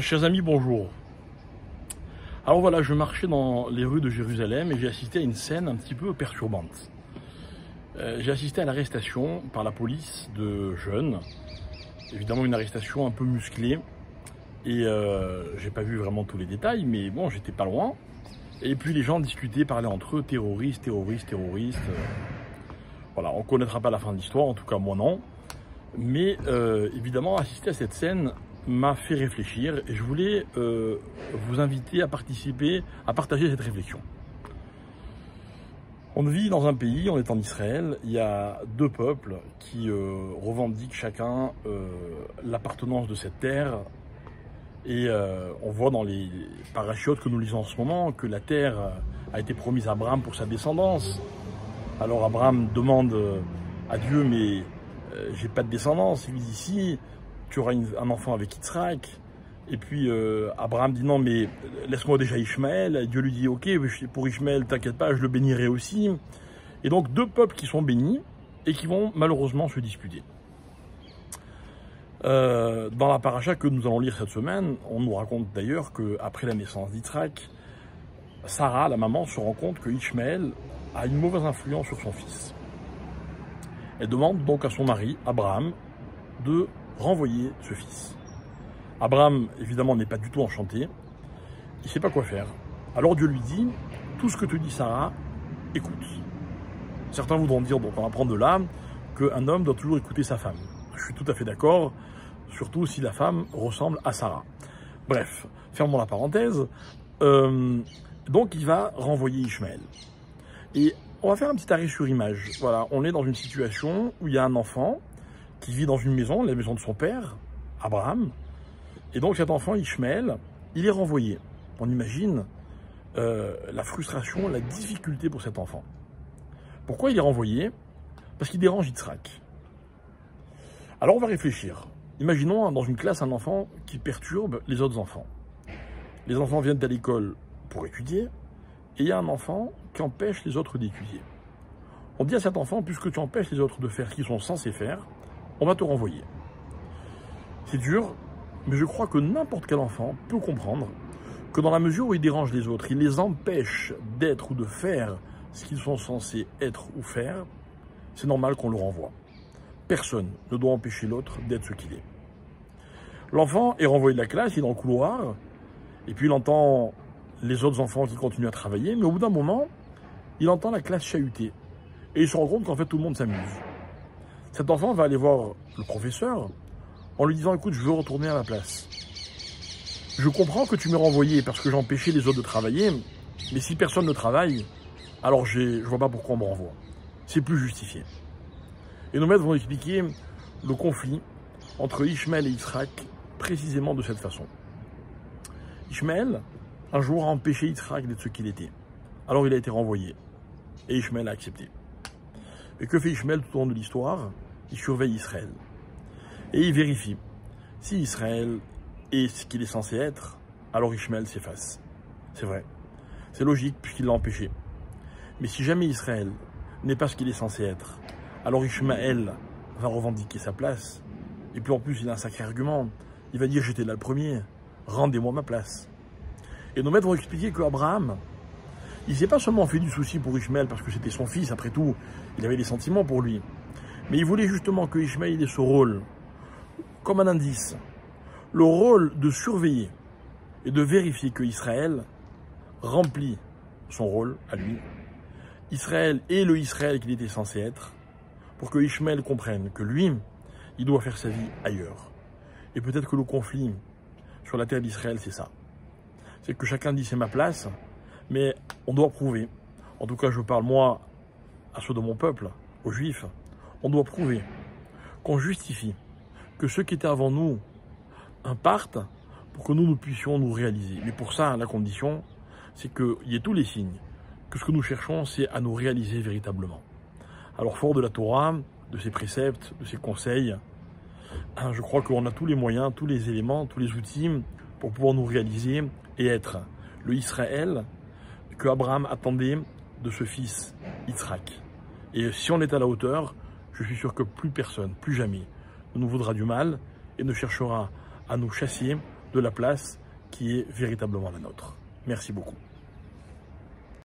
Chers amis, bonjour. Alors voilà, je marchais dans les rues de Jérusalem et j'ai assisté à une scène un petit peu perturbante. J'ai assisté à l'arrestation par la police de jeunes, évidemment une arrestation un peu musclée, et j'ai pas vu vraiment tous les détails, mais bon, j'étais pas loin. Et puis les gens discutaient, parlaient entre eux, terroristes, terroristes, terroristes. Voilà, on connaîtra pas la fin de l'histoire, en tout cas moi non. Mais évidemment, assister à cette scène m'a fait réfléchir et je voulais vous inviter à participer, à partager cette réflexion. On vit dans un pays, on est en Israël, il y a deux peuples qui revendiquent chacun l'appartenance de cette terre. Et on voit dans les parachutes que nous lisons en ce moment que la terre a été promise à Abraham pour sa descendance. Alors Abraham demande à Dieu, mais j'ai pas de descendance. Il lui dit, si, tu auras un enfant avec Yitzhak. Et puis Abraham dit, non, mais laisse-moi déjà Ishmaël. Et Dieu lui dit, ok, pour Ishmaël, t'inquiète pas, je le bénirai aussi. Et donc deux peuples qui sont bénis et qui vont malheureusement se disputer. Dans la paracha que nous allons lire cette semaine, on nous raconte d'ailleurs qu'après la naissance d'Yitzhak, Sarah, la maman, se rend compte que Ishmaël a une mauvaise influence sur son fils. Elle demande donc à son mari, Abraham, de renvoyer ce fils. Abraham, évidemment, n'est pas du tout enchanté. Il ne sait pas quoi faire. Alors Dieu lui dit, tout ce que te dit Sarah, écoute. Certains voudront dire, donc on apprend de là, qu'un homme doit toujours écouter sa femme. Je suis tout à fait d'accord, surtout si la femme ressemble à Sarah. Bref, fermons la parenthèse. Donc il va renvoyer Ishmaël. Et on va faire un petit arrêt sur image. Voilà, on est dans une situation où il y a un enfant qui vit dans une maison, la maison de son père, Abraham. Et donc cet enfant, Ishmaël, il est renvoyé. On imagine la frustration, la difficulté pour cet enfant. Pourquoi il est renvoyé? Parce qu'il dérange Yitzhak. Alors on va réfléchir. Imaginons dans une classe un enfant qui perturbe les autres enfants. Les enfants viennent à l'école pour étudier, et il y a un enfant qui empêche les autres d'étudier. On dit à cet enfant, puisque tu empêches les autres de faire ce qu'ils sont censés faire, on va te renvoyer. C'est dur, mais je crois que n'importe quel enfant peut comprendre que dans la mesure où il dérange les autres, il les empêche d'être ou de faire ce qu'ils sont censés être ou faire, c'est normal qu'on le renvoie. Personne ne doit empêcher l'autre d'être ce qu'il est. L'enfant est renvoyé de la classe, il est dans le couloir, et puis il entend les autres enfants qui continuent à travailler, mais au bout d'un moment, il entend la classe chahuter. Et il se rend compte qu'en fait tout le monde s'amuse. Cet enfant va aller voir le professeur en lui disant, écoute, je veux retourner à ma place. Je comprends que tu m'aies renvoyé parce que j'ai empêché les autres de travailler, mais si personne ne travaille, alors je ne vois pas pourquoi on me renvoie. C'est plus justifié. Et nos maîtres vont expliquer le conflit entre Ishmaël et Yitzhak précisément de cette façon. Ishmaël, un jour, a empêché Yitzhak d'être ce qu'il était. Alors il a été renvoyé. Et Ishmaël a accepté. Et que fait Ishmaël tout au long de l'histoire? Il surveille Israël. Et il vérifie. Si Israël est ce qu'il est censé être, alors Ishmaël s'efface. C'est vrai. C'est logique puisqu'il l'a empêché. Mais si jamais Israël n'est pas ce qu'il est censé être, alors Ishmaël va revendiquer sa place. Et puis en plus, il a un sacré argument. Il va dire, j'étais là le premier. Rendez-moi ma place. Et nos maîtres vont expliquer qu'Abraham, il ne s'est pas seulement fait du souci pour Ishmaël parce que c'était son fils, après tout, il avait des sentiments pour lui. Mais il voulait justement que Ishmaël ait ce rôle, comme un indice, le rôle de surveiller et de vérifier que Israël remplit son rôle à lui. Israël est le Israël qu'il était censé être, pour que Ishmaël comprenne que lui, il doit faire sa vie ailleurs. Et peut-être que le conflit sur la terre d'Israël, c'est ça. C'est que chacun dit c'est ma place, mais on doit prouver, en tout cas je parle moi à ceux de mon peuple, aux Juifs, on doit prouver qu'on justifie que ceux qui étaient avant nous partent pour que nous puissions nous réaliser. Mais pour ça, la condition, c'est qu'il y ait tous les signes, que ce que nous cherchons, c'est à nous réaliser véritablement. Alors fort de la Torah, de ses préceptes, de ses conseils, je crois qu'on a tous les moyens, tous les éléments, tous les outils pour pouvoir nous réaliser et être le Israël que Abraham attendait de ce fils Yitzhak. Et si on est à la hauteur, je suis sûr que plus personne, plus jamais, ne nous voudra du mal et ne cherchera à nous chasser de la place qui est véritablement la nôtre. Merci beaucoup.